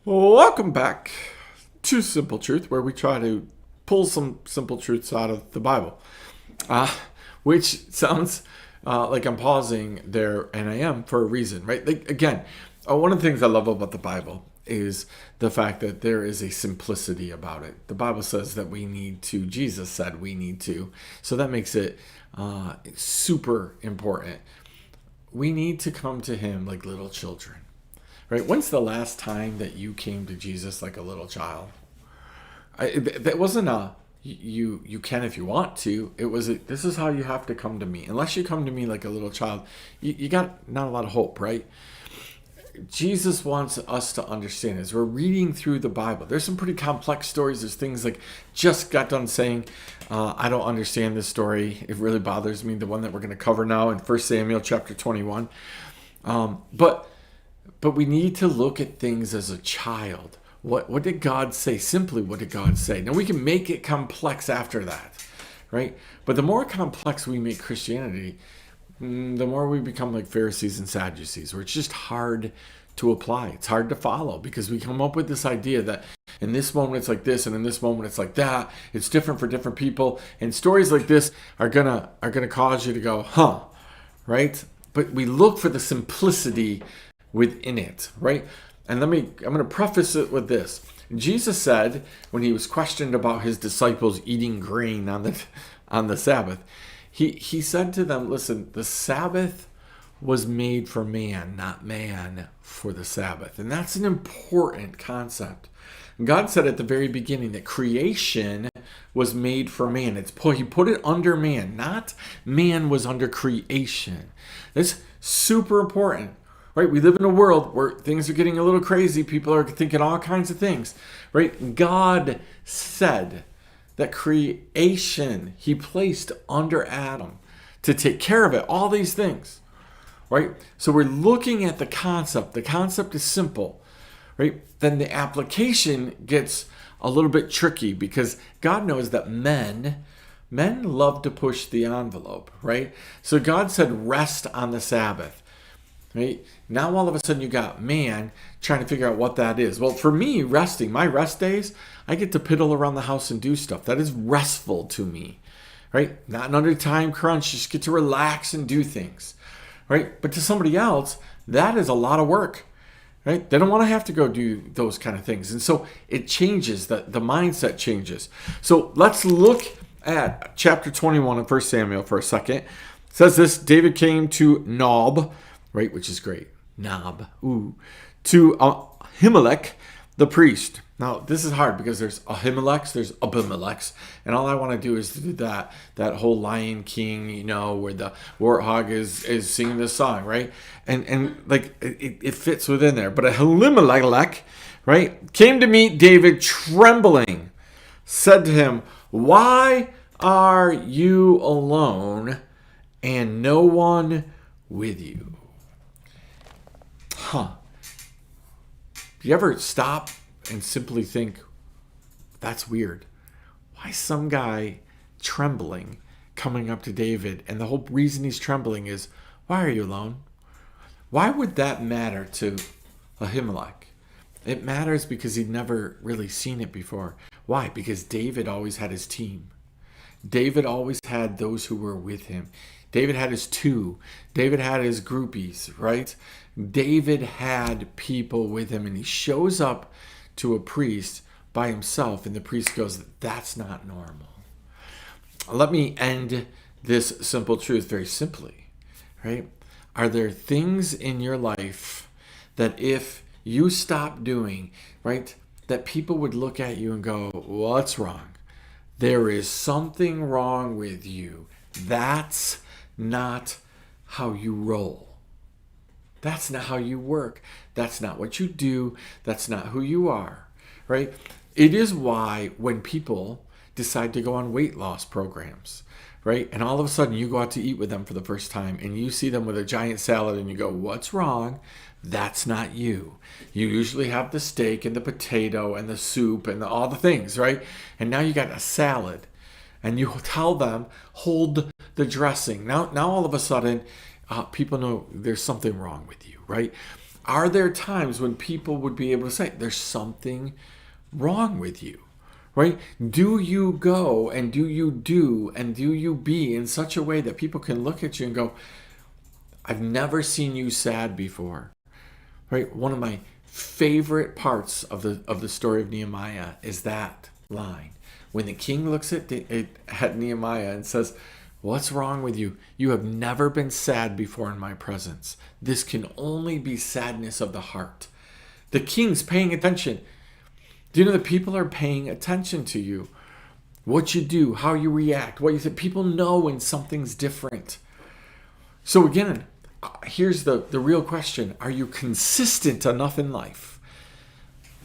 Welcome back to Simple Truth, where we try to pull some simple truths out of the Bible. Uh, which sounds like I'm pausing there, and I am for a reason, right? Like, again, one of the things I love about the Bible is the fact that there is a simplicity about it. The Bible says that we need to, Jesus said we need to. So that makes it super important. We need to come to Him like little children. Right? When's the last time that you came to Jesus like a little child? That wasn't a you can if you want to. It was this is how you have to come to me. Unless you come to me like a little child, you got not a lot of hope, right? Jesus wants us to understand as we're reading through the Bible. There's some pretty complex stories. There's things like just got done saying, I don't understand this story. It really bothers me. The one that we're going to cover now in 1 Samuel chapter 21. But we need to look at things as a child. What did God say? Simply, what did God say? Now, we can make it complex after that, right? But the more complex we make Christianity, the more we become like Pharisees and Sadducees, where it's just hard to apply. It's hard to follow because we come up with this idea that in this moment it's like this and in this moment it's like that. It's different for different people. And stories like this are gonna cause you to go, huh, right? But we look for the simplicity within it, right? And I'm going to preface it with this. Jesus said when he was questioned about his disciples eating grain on the Sabbath, he said to them, listen, the Sabbath was made for man, not man for the Sabbath. And that's an important concept. God said at the very beginning that creation was made for man. He put it under man, not man was under creation. That's super important. Right? We live in a world where things are getting a little crazy. People are thinking all kinds of things. Right? God said that creation He placed under Adam to take care of it. All these things. Right? So we're looking at the concept. The concept is simple. Right? Then the application gets a little bit tricky because God knows that men love to push the envelope. Right? So God said rest on the Sabbath. Right? Now all of a sudden you got man trying to figure out what that is. Well, for me, resting, my rest days, I get to piddle around the house and do stuff. That is restful to me. Right? Not under time crunch, just get to relax and do things. Right? But to somebody else, that is a lot of work. Right? They don't want to have to go do those kind of things. And so it changes, the mindset changes. So let's look at chapter 21 of 1 Samuel for a second. It says this, David came to Nob, right, which is great. Nob. To Ahimelech, the priest. Now, this is hard because there's Ahimelechs, there's Abimelechs, and all I want to do is do that whole Lion King, where the warthog is singing this song, right? And like it fits within there. But Ahimelech, right, came to meet David trembling, said to him, "Why are you alone and no one with you?" Huh. Do you ever stop and simply think, that's weird? Why is some guy trembling coming up to David? And the whole reason he's trembling is, why are you alone? Why would that matter to Ahimelech? It matters because he'd never really seen it before. Why? Because David always had his team. David always had those who were with him. David had his two. David had his groupies, right? David had people with him, and he shows up to a priest by himself, and the priest goes, that's not normal. Let me end this simple truth very simply, right? Are there things in your life that if you stop doing, right, that people would look at you and go, what's wrong? There is something wrong with you. That's not how you roll. That's not how you work. That's not what you do. That's not who you are, right? It is why when people decide to go on weight loss programs, right? And all of a sudden you go out to eat with them for the first time and you see them with a giant salad and you go, what's wrong? That's not you. You usually have the steak and the potato and the soup and all the things, right? And now you got a salad. And you tell them, hold the dressing. Now all of a sudden, people know there's something wrong with you, right? Are there times when people would be able to say, there's something wrong with you? Right? Do you go and do you do and do you be in such a way that people can look at you and go, I've never seen you sad before. Right? One of my favorite parts of the story of Nehemiah is that line. When the king looks at Nehemiah and says, what's wrong with you? You have never been sad before in my presence. This can only be sadness of the heart. The king's paying attention. Do you know that people are paying attention to you? What you do, how you react, what you say. People know when something's different. So again, here's the real question. Are you consistent enough in life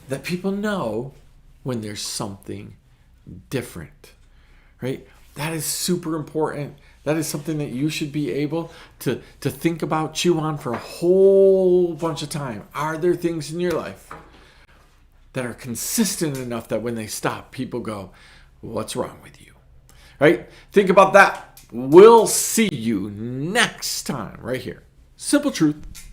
that people know when there's something different? Right? That is super important. That is something that you should be able to think about, chew on for a whole bunch of time. Are there things in your life that are consistent enough that when they stop, people go, what's wrong with you? Right? Think about that. We'll see you next time right here. Simple truth.